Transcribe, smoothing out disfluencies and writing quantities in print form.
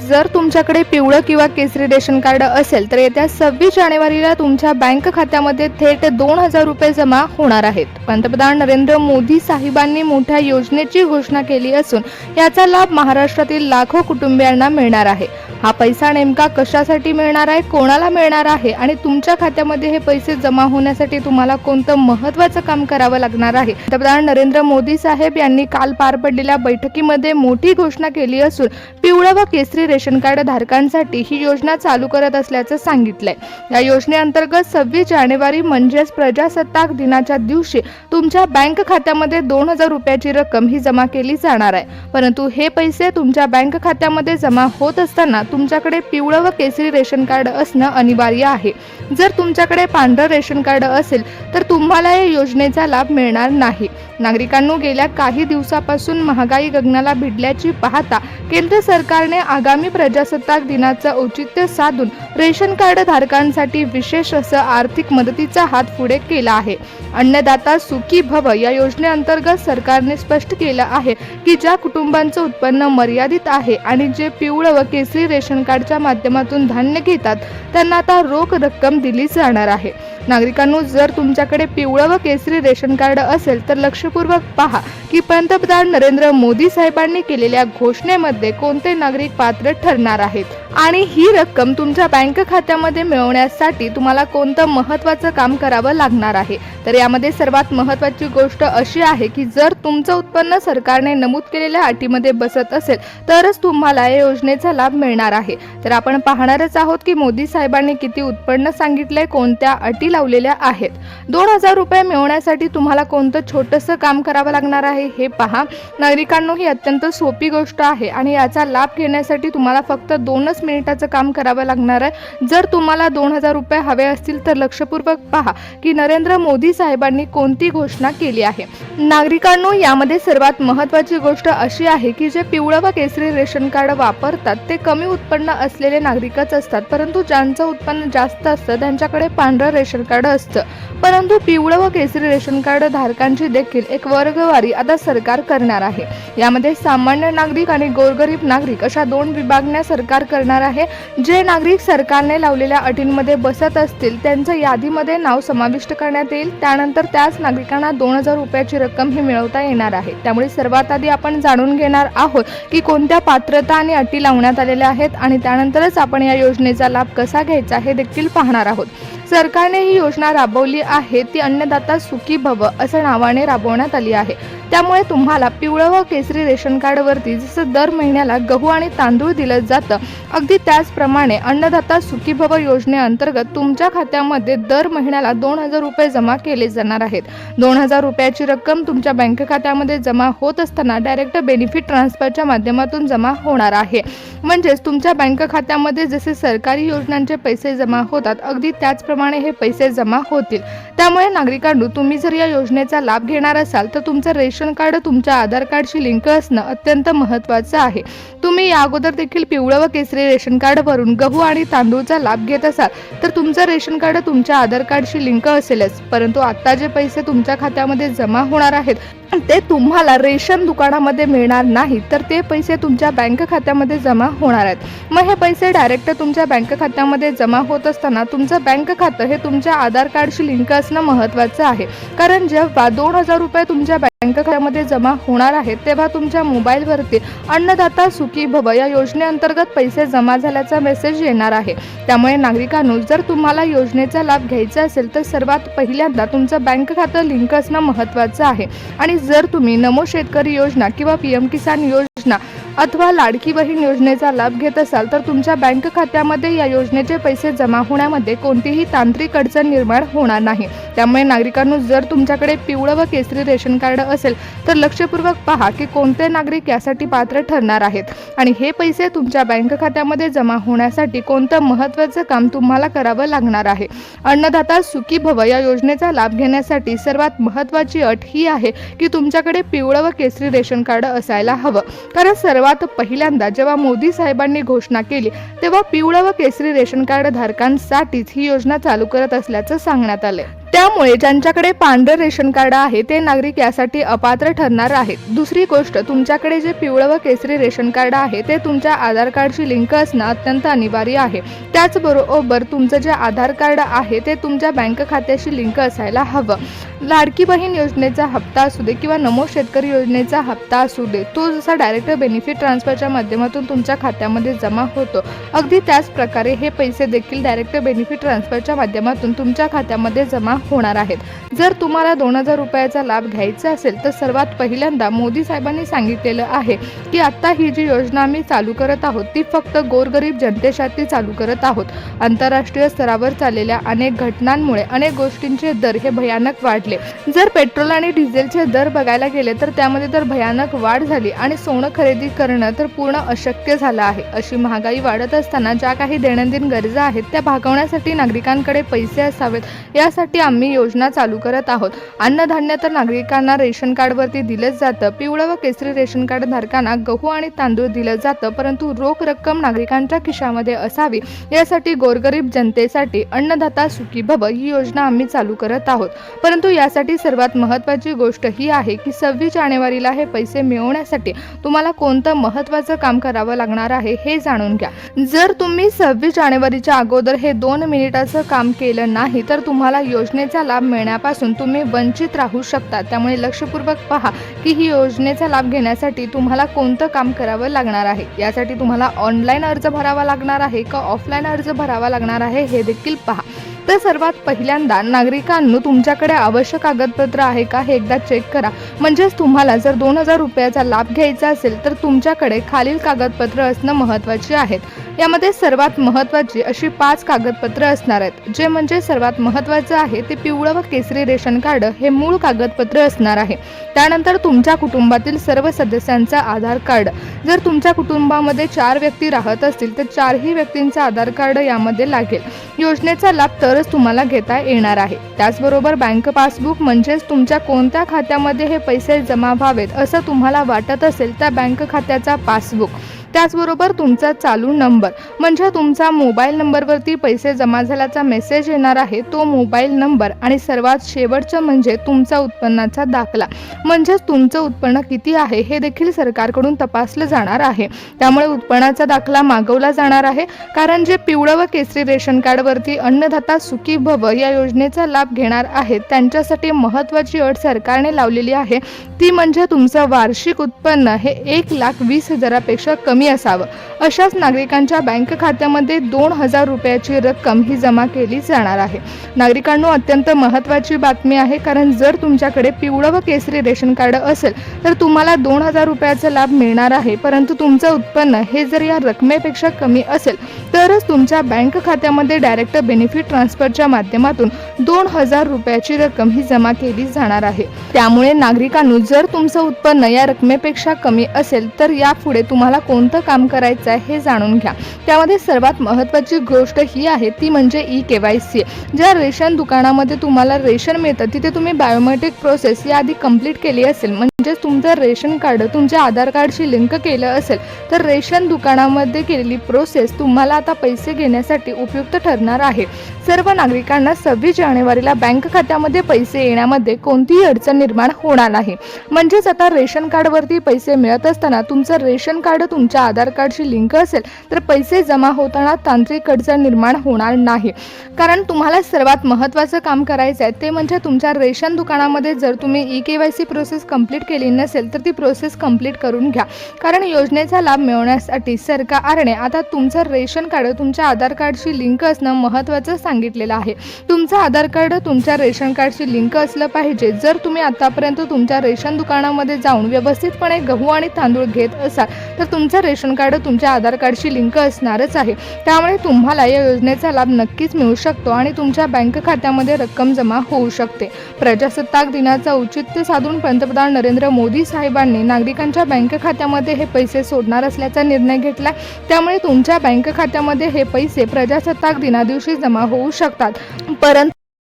जर तुमच्याकडे पिवळं किंवा केसरी रेशन कार्ड असेल तर येत्या 26 जानेवारीला तुमच्या बँक खात्यामध्ये थेट 2,000 रुपये जमा होणार आहेत। पंतप्रधान नरेंद्र मोदी साहेबांनी मोठ्या योजनेची घोषणा केली असून याचा लाभ महाराष्ट्रातील लाखो कुटुंबियांना मिळणार आहे। हा पैसा नेमका कशासाठी मिळणार आहे, कोणाला मिळणार आहे आणि तुमच्या खात्यामध्ये हे पैसे जमा होण्यासाठी तुम्हाला कोणतं महत्त्वाचं काम करावं लागणार आहे। पंतप्रधान नरेंद्र मोदी साहेब यांनी काल पार पडलेल्या बैठकीमध्ये मोठी घोषणा केली असून पिवळं व केसरी रेशन कार्ड धारकांसाठी ही योजना चालू करत असल्याचं सांगितलंय। या योजनेअंतर्गत 26 जानेवारी म्हणजेच प्रजासत्ताक दिनाच्या दिवशी तुमच्या बँक खात्यामध्ये 2,000 रुपयाची रक्कम ही जमा केली जाणार आहे। परंतु हे पैसे तुमच्या बँक खात्यामध्ये जमा होत असताना तुमच्याकडे पिवळं व केसरी रेशन कार्ड असणं अनिवार्य आहे। जर तुमच्याकडे पांढरं रेशन कार्ड असेल तर तुम्हाला या योजनेचा लाभ मिळणार नाही। नागरिकांनो, गेल्या काही दिवसापासून महागाई गगनाला भिडल्याची पाहता केंद्र सरकारने आगामी प्रजासत्ताक दिनाचं औचित्य साधून रेशन कार्ड धारकांसाठी विशेष असं आर्थिक मदतीचा हात पुढे केला आहे। अन्नदाता सुखी भव या योजनेअंतर्गत सरकारने स्पष्ट केलं आहे की ज्या कुटुंबांचं उत्पन्न मर्यादित आहे आणि जे पिवळं व केसरी रेशन कार्डच्या माध्यमातून धान्य घेतात त्यांना आता रोख रक्कम दिली जाणार आहे। नागरिकांनो, जर तुमच्याकडे पिवळं व केसरी रेशन कार्ड असेल तर लक्षपूर्वक पहा की पंतप्रधान नरेंद्र मोदी साहेबांनी केलेल्या घोषणेमध्ये कोणते नागरिक पात्र ठरणार आहेत आणि ही रक्कम तुमच्या बँक खात्यामध्ये मिळवण्यासाठी तुम्हाला कोणतं महत्त्वाचं काम करावं लागणार आहे। तर यामध्ये सर्वात महत्त्वाची गोष्ट अशी आहे की जर तुमचं उत्पन्न सरकारने नमूद केलेल्या अटीमध्ये बसत असेल तरच तुम्हाला या योजनेचा लाभ मिळणार आहे। तर आपण पाहणारच आहोत की मोदी साहेबांनी किती उत्पन्न सांगितले, कोणत्या अटी लावलेल्या आहेत। 2,000 रुपये मिळवण्यासाठी तुम्हाला कोणतं छोटंसं काम करावं लागणार आहे हे पहा। नागरिकांनो, ही अत्यंत सोपी गोष्ट आहे आणि याचा लाभ घेण्यासाठी तुम्हाला फक्त 2 मिनिटाचं काम करावं लागणार आहे। जर तुम्हाला 2,000 रुपये हवे असतील तर लक्षपूर्वक पहा की नरेंद्र मोदी साहेबांनी कोणती घोषणा केली आहे। नागरिकांनो, यामध्ये सर्वात महत्त्वाची गोष्ट अशी आहे की जे पिवळं व केसरी रेशन कार्ड वापरतात ते कमी उत्पन्न असलेले नागरिकच असतात, परंतु ज्यांचं उत्पन्न जास्त असतं त्यांच्याकडे पांढरं रेशन कार्ड असतं। परंतु पिवळं व केसरी रेशन कार्ड धारकांची देखील एक वर्गवारी आता सरकार करणार आहे। यामध्ये सामान्य नागरिक आणि गोरगरीब नागरिक अशा 2 विभागण्या सरकार करणार आहे। जे नागरिक सरकारने लावलेल्या अटींमध्ये बसत असतील त्यांचं यादीमध्ये नाव समाविष्ट करण्यात येईल। त्यानंतर त्याच नागरिकांना 2,000 रुपयाची रक्कम ही मिळवता येणार आहे। त्यामुळे सर्वात आधी आपण जाणून घेणार आहोत की कोणत्या पात्रता आणि अटी लावण्यात आलेल्या आहेत आणि त्यानंतरच आपण या योजनेचा लाभ कसा घ्यायचा हे देखील पाहणार आहोत। सरकारने ही योजना राबवली आहे ती अन्नदाता सुखी भव असं नावाने राबवण्यात आली आहे। त्यामुळे तुम्हाला पिवळं व केसरी रेशन कार्डवरती जसं दर महिन्याला गहू आणि तांदूळ दिलं जातं, अगदी त्याचप्रमाणे अन्नदाता सुखी भव योजनेअंतर्गत तुमच्या खात्यामध्ये दर महिन्याला 2,000 रुपये जमा केले जाणार आहेत। 2,000 रुपयाची रक्कम तुमच्या बँक खात्यामध्ये जमा होत असताना डायरेक्ट बेनिफिट ट्रान्सफरच्या माध्यमातून जमा होणार आहे। म्हणजेच तुमच्या बँक खात्यामध्ये जसे सरकारी योजनांचे पैसे जमा होतात अगदी त्याचप्रमाणे हे पैसे जमा होतील। त्यामुळे नागरिकांनो, तुम्ही जर या योजनेचा लाभ घेणार असाल तर तुमचं रेशन कार्ड तुमच्या आधार कार्डशी लिंक असणं अत्यंत महत्त्वाचं आहे। तुम्ही या अगोदर देखील पिवळं व केसरी रेशन कार्ड वरून गहू आणि तांदूळचा लाभ घेत असाल तर तुमचं रेशन कार्ड तुमच्या आधार कार्डशी लिंक असेलच, परंतु आता जे पैसे तुमच्या खात्यामध्ये जमा होणार आहेत ते तुम्हाला रेशन दुकानामध्ये मिळणार नाही, तर ते पैसे तुमच्या बँक खात्यामध्ये जमा होणार आहेत। मग हे पैसे डायरेक्ट तुमच्या बँक खात्यामध्ये जमा होत असताना तुमचं बँक खातं हे तुमच्या आधार कार्डशी लिंक असणं महत्त्वाचं आहे। कारण जेव्हा 2,000 रुपये तुमच्या बँक खात्यामध्ये जमा होणार आहेत तेव्हा तुमच्या मोबाईलवरती अन्नदाता सुखी भव या योजनेअंतर्गत पैसे जमा झाल्याचा मेसेज येणार आहे। त्यामुळे नागरिकांनो, जर तुम्हाला योजनेचा लाभ घ्यायचा असेल तर सर्वात पहिल्यांदा तुमचं बँक खातं लिंक असणं महत्त्वाचं आहे। आणि जर तुम्ही नमो शेतकरी योजना किंवा PM किसान योजना अथवा लाडकी बहीण योजनेचा लाभ घेत असाल तर तुमच्या बँक खात्यामध्ये या योजनेचे पैसे जमा होण्यामध्ये कोणतीही तांत्रिक अडचण निर्माण होणार नाही। त्यामुळे नागरिकांनो, जर तुमच्याकडे पिवळं व केसरी रेशन कार्ड असेल तर लक्षपूर्वक पहा की कोणते नागरिक यासाठी पात्र ठरणार आहेत आणि हे पैसे तुमच्या बँक खात्यामध्ये जमा होण्यासाठी कोणतं महत्त्वाचं काम तुम्हाला करावं लागणार आहे। अन्नदाता सुखी भव या योजनेचा लाभ घेण्यासाठी सर्वात महत्त्वाची अट ही आहे की तुमच्याकडे पिवळं व केसरी रेशन कार्ड असायला हवं। कारण सर्वात पहिल्यांदा जेव्हा मोदी साहेबांनी घोषणा केली तेव्हा पिवळं व केसरी रेशन कार्ड धारकांसाठीच ही योजना चालू करत असल्याचं सांगण्यात आले। त्यामुळे ज्यांच्याकडे पांढरे रेशन कार्ड आहे ते नागरिक यासाठी अपात्र ठरणार आहेत। दुसरी गोष्ट, तुमच्याकडे जे पिवळं व केसरी रेशन कार्ड आहे ते तुमच्या आधार कार्डशी लिंक असणं अत्यंत अनिवार्य आहे। त्याचबरोबर तुमचं जे आधार कार्ड आहे ते तुमच्या बँक खात्याशी लिंक असायला हवं। लाडकी बहीण योजनेचा हप्ता असू दे किंवा नमो शेतकरी योजनेचा हप्ता असू दे, तो जसा डायरेक्ट बेनिफिट ट्रान्सफरच्या माध्यमातून तुमच्या खात्यामध्ये जमा होतो, अगदी त्याच प्रकारे हे पैसे देखील डायरेक्ट बेनिफिट ट्रान्सफरच्या माध्यमातून तुमच्या खात्यामध्ये जमा होणार आहेत। जर तुम्हाला 2000 रुपयाचा लाभ घ्यायचा असेल तर सर्वात पहिल्यांदा मोदी साहेबांनी सांगितलेलं आहे की आता ही जी योजना आम्ही चालू करत आहोत ती फक्त गोरगरीब जनतेसाठी चालू करत आहोत। आंतरराष्ट्रीय स्तरावर चाललेल्या अनेक घटनांमुळे अनेक गोष्टींचे दर हे भयानक वाढले। जर पेट्रोल आणि डिझेलचे दर बघायला गेले तर त्यामध्ये तर भयानक वाढ झाली आणि सोनं खरेदी करणं तर पूर्ण अशक्य झालं आहे। अशी महागाई वाढत असताना ज्या काही दैनंदिन गरजा आहेत त्या भागवण्यासाठी नागरिकांकडे पैसे असावेत, यासाठी आम्ही योजना चालू करत आहोत। अन्नधान्य तर नागरिकांना रेशन कार्डवरती दिलंच जातं, पिवळं व केसरी रेशन कार्ड धारकांना गहू आणि तांदूळ दिलं जातं, परंतु रोख रक्कम नागरिकांच्या खिशामध्ये असावी यासाठी गोरगरीब जनतेसाठी अन्नदाता सुखी भव ही योजना आम्ही चालू करत आहोत। परंतु यासाठी सर्वात महत्त्वाची गोष्ट ही आहे की 26 जानेवारीला हे पैसे मिळवण्यासाठी तुम्हाला कोणतं महत्त्वाचं काम करावं लागणार आहे हे जाणून घ्या। जर तुम्ही 26 जानेवारीच्या अगोदर हे 2 मिनिटाचं काम केलं नाही तर तुम्हाला योजनेचा लाभ मिळण्यापासून तुम्ही वंचित राहू शकता। त्यामुळे लक्षपूर्वक पहा की ही योजनेचा लाभ घेण्यासाठी तुम्हाला कोणतं काम करावं लागणार आहे। यासाठी तुम्हाला ऑनलाईन अर्ज भरावा लागणार आहे का ऑफलाईन अर्ज भरावा लागणार आहे हे देखील पहा। तर सर्वात पहिल्यांदा नागरिकांनो, तुमच्याकडे आवश्यक कागदपत्र आहे का हे एकदा चेक करा। म्हणजेच तुम्हाला जर 2000 रुपयाचा लाभ घ्यायचा असेल तर तुमच्याकडे खालील कागदपत्र असणं महत्त्वाची आहेत। यामध्ये सर्वात महत्त्वाची अशी 5 कागदपत्र असणार आहेत, जे म्हणजे सर्वात महत्त्वाचं आहे ते पिवळं व केसरी रेशन कार्ड हे मूळ कागदपत्र असणार आहे। त्यानंतर तुमच्या कुटुंबातील सर्व सदस्यांचा आधार कार्ड। जर तुमच्या कुटुंबामध्ये 4 व्यक्ती राहत असतील तर 4ही व्यक्तींचा आधार कार्ड यामध्ये लागेल। योजनेचा लाभ तरच तुम्हाला घेता येणार आहे। त्याचबरोबर बँक पासबुक, म्हणजेच तुमच्या कोणत्या खात्यामध्ये हे पैसे जमा व्हावेत असं तुम्हाला वाटत असेल त्या बँक खात्याचा पासबुक। त्याचबरोबर तुमचा चालू नंबर, म्हणजे तुमचा मोबाईल नंबरवरती पैसे जमा झाल्याचा मेसेज येणार आहे तो मोबाईल नंबर, आणि सर्वात शेवटचं म्हणजे तुमचा उत्पन्नाचा दाखला, म्हणजेच तुमचं उत्पन्न किती आहे हे देखील सरकारकडून तपासलं जाणार आहे। त्यामुळे उत्पन्नाचा दाखला मागवला जाणार आहे, कारण जे पिवळं व केसरी रेशन कार्डवरती अन्नदाता सुखी भव या योजनेचा लाभ घेणार आहेत त्यांच्यासाठी महत्त्वाची अट सरकारने लावलेली आहे, ती म्हणजे तुमचं वार्षिक उत्पन्न हे 1,20,000 पेक्षा कमी असावं। अशाच नागरिकांच्या बँक खात्यामध्ये 2000 रुपयाची रक्कम ही जमा केली जाणार आहे। नागरिकांनो, अत्यंत महत्त्वाची बातमी आहे, कारण जर तुमच्याकडे पिवळं व केसरी रेशन कार्ड असेल तर तुम्हाला 2000 रुपयाचा लाभ मिळणार आहे, परंतु तुमचं उत्पन्न हे जर या रकमेपेक्षा कमी असेल तरच तुमच्या बँक खात्यामध्ये डायरेक्ट बेनिफिट ट्रान्सफरच्या माध्यमातून 2000 रुपयाची रक्कम ही जमा केली जाणार आहे। त्यामुळे नागरिकांनो, जर तुमचं उत्पन्न या रकमेपेक्षा कमी असेल तर यापुढे तुम्हाला कोणतं काम करायचं आहे हे जाणून घ्या। त्यामध्ये सर्वात महत्त्वाची गोष्ट ही आहे ती म्हणजे ई-KYC। ज्या रेशन दुकानामध्ये तुम्हाला रेशन मिळतं तिथे तुम्ही बायोमेट्रिक प्रोसेस याआधी कंप्लीट केली असेल, म्हणजेच तुमचं रेशन कार्ड तुमच्या आधार कार्डशी लिंक केलं असेल तर रेशन दुकानामध्ये केलेली प्रोसेस तुम्हाला आता पैसे घेण्यासाठी उपयुक्त ठरणार आहे। सर्व नागरिकांना 26 जानेवारीला बँक खात्यामध्ये पैसे येण्यामध्ये कोणतीही अडचण निर्माण होणार नाही। म्हणजेच आता रेशन कार्डवरती पैसे मिळत असताना तुमचं रेशन कार्ड तुमच्या आधार कार्डशी लिंक असेल तर पैसे जमा होताना तांत्रिक अडचण निर्माण होणार नाही। कारण तुम्हाला सर्वात महत्त्वाचं काम करायचं आहे ते म्हणजे तुमच्या रेशन दुकानामध्ये जर तुम्ही ई-KYC प्रोसेस कंप्लीट केली नसेल तर ती प्रोसेस कंप्लीट करून घ्या। कारण योजनेचा लाभ मिळवण्यासाठी सरकारने आता तुमचं रेशन कार्ड तुमच्या आधार कार्डशी लिंक असणं महत्त्वाचं सांगितलेलं आहे। तुमचं आधार कार्ड तुमच्या रेशन कार्डशी लिंक असलं पाहिजे। जर तुम्ही आतापर्यंत तुमच्या रेशन दुकानामध्ये जाऊन व्यवस्थितपणे गहू आणि तांदूळ घेत असाल तर तुमचं रेशन कार्ड तुमच्या आधार कार्डशी लिंक असणारच आहे। त्यामुळे तुम्हाला या योजनेचा लाभ नक्कीच मिळू शकतो आणि तुमच्या बँक खात्यामध्ये रक्कम जमा होऊ शकते। प्रजासत्ताक दिनाचं औचित्य साधून पंतप्रधान नरेंद्र मोदी साहेबांनी नागरिकांच्या बँक खात्यामध्ये हे पैसे सोडणार असल्याचा निर्णय घेतला। त्यामुळे तुमच्या बँक खात्यामध्ये हे पैसे प्रजासत्ताक दिनादिवशी जमा होऊ शकतात। परंतु